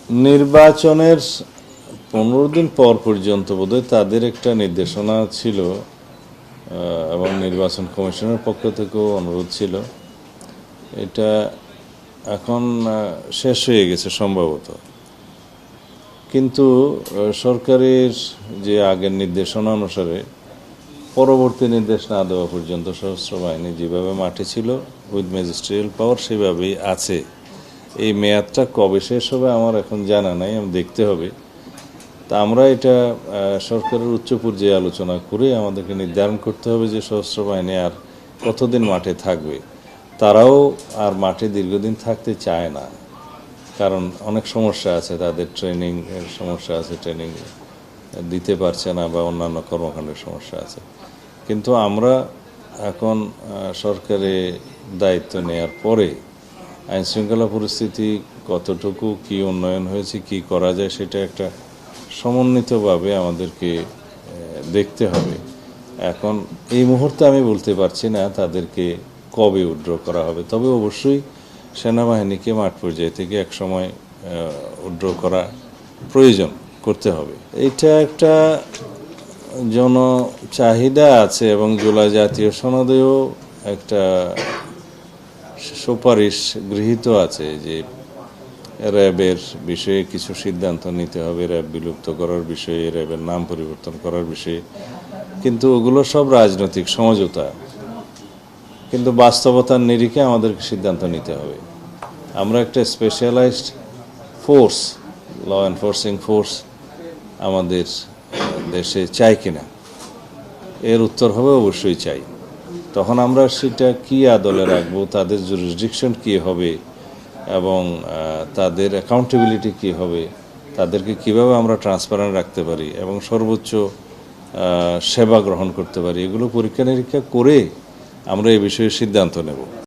নির্বাচনের 15 দিন পর পর্যন্ত বোধহয় তাদের একটা নির্দেশনা ছিল এবং নির্বাচন কমিশনের পক্ষ থেকেও অনুরোধ ছিল। এটা এখন শেষ হয়ে গেছে সম্ভবত, কিন্তু সরকারের যে আগের নির্দেশনা অনুসারে পরবর্তী নির্দেশ না দেওয়া পর্যন্ত সশস্ত্র বাহিনী যেভাবে মাঠে ছিল উইথ ম্যাজিস্ট্রিয়াল পাওয়ার সেভাবেই আছে। এই মেয়াদটা কবে শেষ হবে আমার এখন জানা নাই, আমি দেখতে হবে। তা আমরা এটা সরকারের উচ্চ পর্যায়ে আলোচনা করে আমাদেরকে নির্ধারণ করতে হবে যে সশস্ত্র বাহিনী আর কতদিন মাঠে থাকবে। তারাও আর মাঠে দীর্ঘদিন থাকতে চায় না, কারণ অনেক সমস্যা আছে, তাদের ট্রেনিং এর সমস্যা আছে, ট্রেনিং দিতে পারছে না বা অন্যান্য কর্মকাণ্ডের সমস্যা আছে। কিন্তু আমরা এখন সরকারে দায়িত্ব নেওয়ার পরে আইনশৃঙ্খলা পরিস্থিতি কতটুকু কি উন্নয়ন হয়েছে, কি করা যায়, সেটা একটা সমন্বিতভাবে আমাদেরকে দেখতে হবে। এখন এই মুহূর্তে আমি বলতে পারছি না তাদেরকে কবে উইথড্র করা হবে, তবে অবশ্যই সেনাবাহিনীকে মাঠ পর্যায় থেকে একসময় উইথড্র করা প্রয়োজন করতে হবে। এটা একটা জন চাহিদা আছে এবং জুলাই জাতীয় সনদেও একটা সুপারিশ গৃহীত আছে যে র্যাবের বিষয়ে কিছু সিদ্ধান্ত নিতে হবে, র্যাব বিলুপ্ত করার বিষয়ে, র্যাবের নাম পরিবর্তন করার বিষয়ে। কিন্তু ওগুলো সব রাজনৈতিক সমঝোতা, কিন্তু বাস্তবতার নিরিখে আমাদেরকে সিদ্ধান্ত নিতে হবে। আমরা একটা specialised force, law enforcing force আমাদের দেশে চাই কিনা, এর উত্তর হবে অবশ্যই চাই। তখন আমরা সেটা কী আদলে রাখবো, তাদের জুরিসডিকশন কী হবে এবং তাদের অ্যাকাউন্টেবিলিটি কী হবে, তাদেরকে কিভাবে আমরা ট্রান্সপারেন্ট রাখতে পারি এবং সর্বোচ্চ সেবা গ্রহণ করতে পারি, এগুলো পরীক্ষা নিরীক্ষা করে আমরা এই বিষয়ে সিদ্ধান্ত নেব।